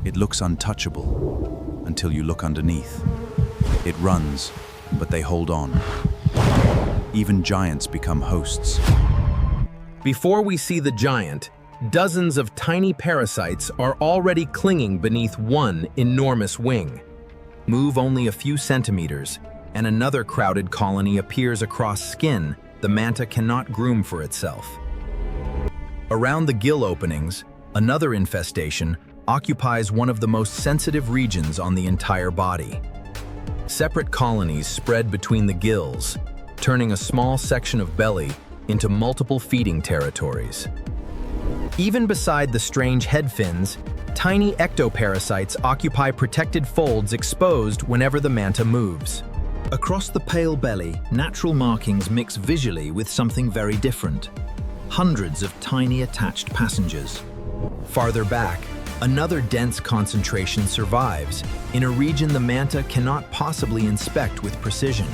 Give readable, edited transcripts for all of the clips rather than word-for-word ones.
It looks untouchable until you look underneath. It runs, but they hold on. Even giants become hosts. Before we see the giant, dozens of tiny parasites are already clinging beneath one enormous wing. Move only a few centimeters, and another crowded colony appears across skin the manta cannot groom for itself. Around the gill openings, another infestation occupies one of the most sensitive regions on the entire body. Separate colonies spread between the gills, turning a small section of belly into multiple feeding territories. Even beside the strange head fins, tiny ectoparasites occupy protected folds exposed whenever the manta moves. Across the pale belly, natural markings mix visually with something very different. Hundreds of tiny attached passengers. Farther back, another dense concentration survives in a region the manta cannot possibly inspect with precision.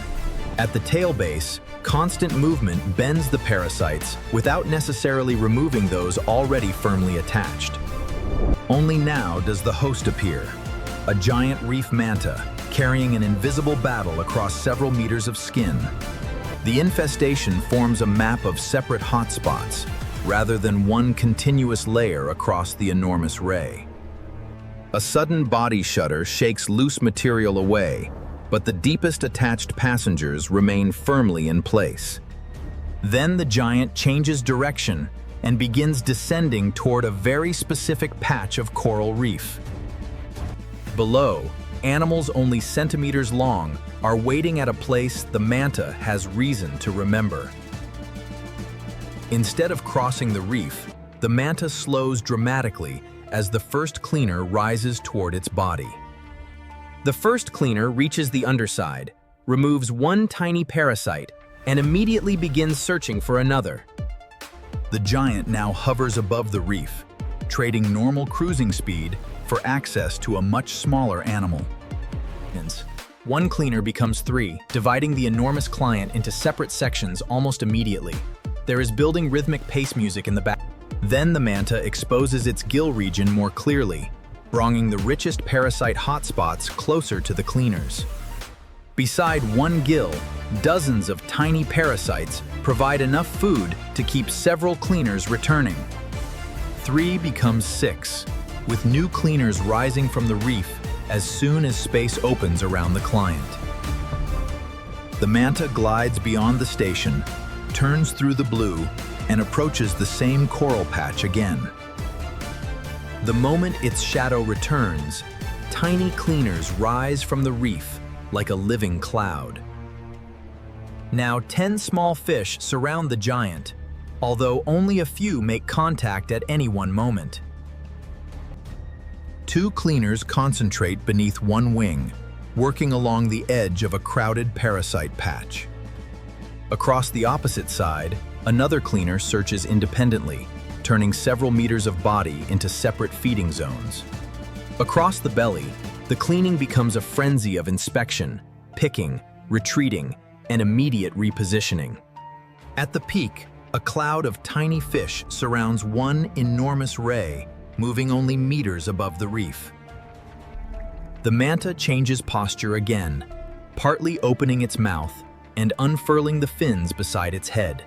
At the tail base, constant movement bends the parasites without necessarily removing those already firmly attached. Only now does the host appear, a giant reef manta carrying an invisible battle across several meters of skin. The infestation forms a map of separate hotspots, rather than one continuous layer across the enormous ray. A sudden body shudder shakes loose material away, but the deepest attached passengers remain firmly in place. Then the giant changes direction and begins descending toward a very specific patch of coral reef. Below, animals only centimeters long are waiting at a place the manta has reason to remember. Instead of crossing the reef, the manta slows dramatically as the first cleaner rises toward its body. The first cleaner reaches the underside, removes one tiny parasite, and immediately begins searching for another. The giant now hovers above the reef, trading normal cruising speed for access to a much smaller animal. One cleaner becomes three, dividing the enormous client into separate sections almost immediately. There is building rhythmic pace music in the back. Then the manta exposes its gill region more clearly, bringing the richest parasite hotspots closer to the cleaners. Beside one gill, dozens of tiny parasites provide enough food to keep several cleaners returning. 3 becomes 6, with new cleaners rising from the reef as soon as space opens around the client. The manta glides beyond the station, turns through the blue, and approaches the same coral patch again. The moment its shadow returns, tiny cleaners rise from the reef like a living cloud. Now 10 small fish surround the giant, although only a few make contact at any one moment. 2 cleaners concentrate beneath one wing, working along the edge of a crowded parasite patch. Across the opposite side, another cleaner searches independently, turning several meters of body into separate feeding zones. Across the belly, the cleaning becomes a frenzy of inspection, picking, retreating, and immediate repositioning. At the peak, a cloud of tiny fish surrounds one enormous ray, moving only meters above the reef. The manta changes posture again, partly opening its mouth and unfurling the fins beside its head.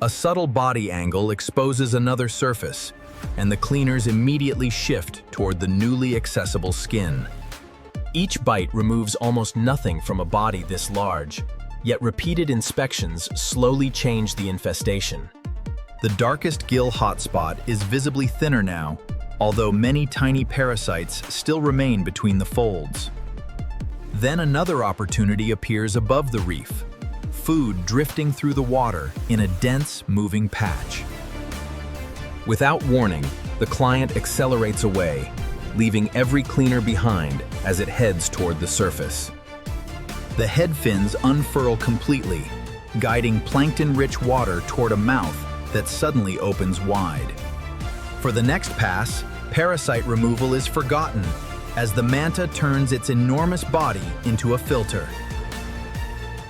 A subtle body angle exposes another surface, and the cleaners immediately shift toward the newly accessible skin. Each bite removes almost nothing from a body this large, yet repeated inspections slowly change the infestation. The darkest gill hotspot is visibly thinner now, although many tiny parasites still remain between the folds. Then another opportunity appears above the reef, food drifting through the water in a dense, moving patch. Without warning, the client accelerates away, leaving every cleaner behind as it heads toward the surface. The head fins unfurl completely, guiding plankton-rich water toward a mouth that suddenly opens wide. For the next pass, parasite removal is forgotten as the manta turns its enormous body into a filter.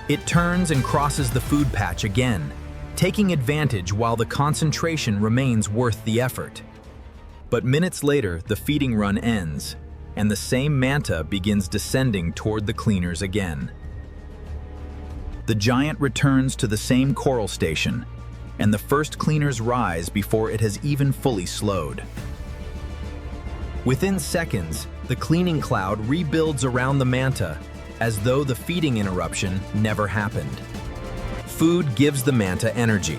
It turns and crosses the food patch again, taking advantage while the concentration remains worth the effort. But minutes later, the feeding run ends, and the same manta begins descending toward the cleaners again. The giant returns to the same coral station, and the first cleaners rise before it has even fully slowed. Within seconds, the cleaning cloud rebuilds around the manta, as though the feeding interruption never happened. Food gives the manta energy.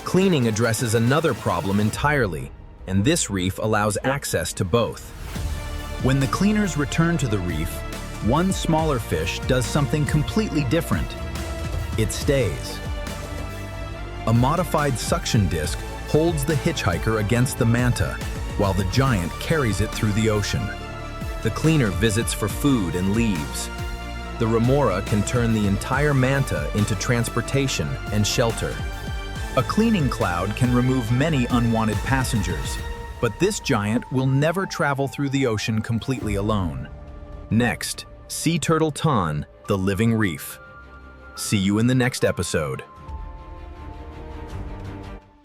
Cleaning addresses another problem entirely, and this reef allows access to both. When the cleaners return to the reef, one smaller fish does something completely different. It stays. A modified suction disc holds the hitchhiker against the manta, while the giant carries it through the ocean. The cleaner visits for food and leaves. The remora can turn the entire manta into transportation and shelter. A cleaning cloud can remove many unwanted passengers, but this giant will never travel through the ocean completely alone. Next, sea turtle Ton, the living reef. See you in the next episode.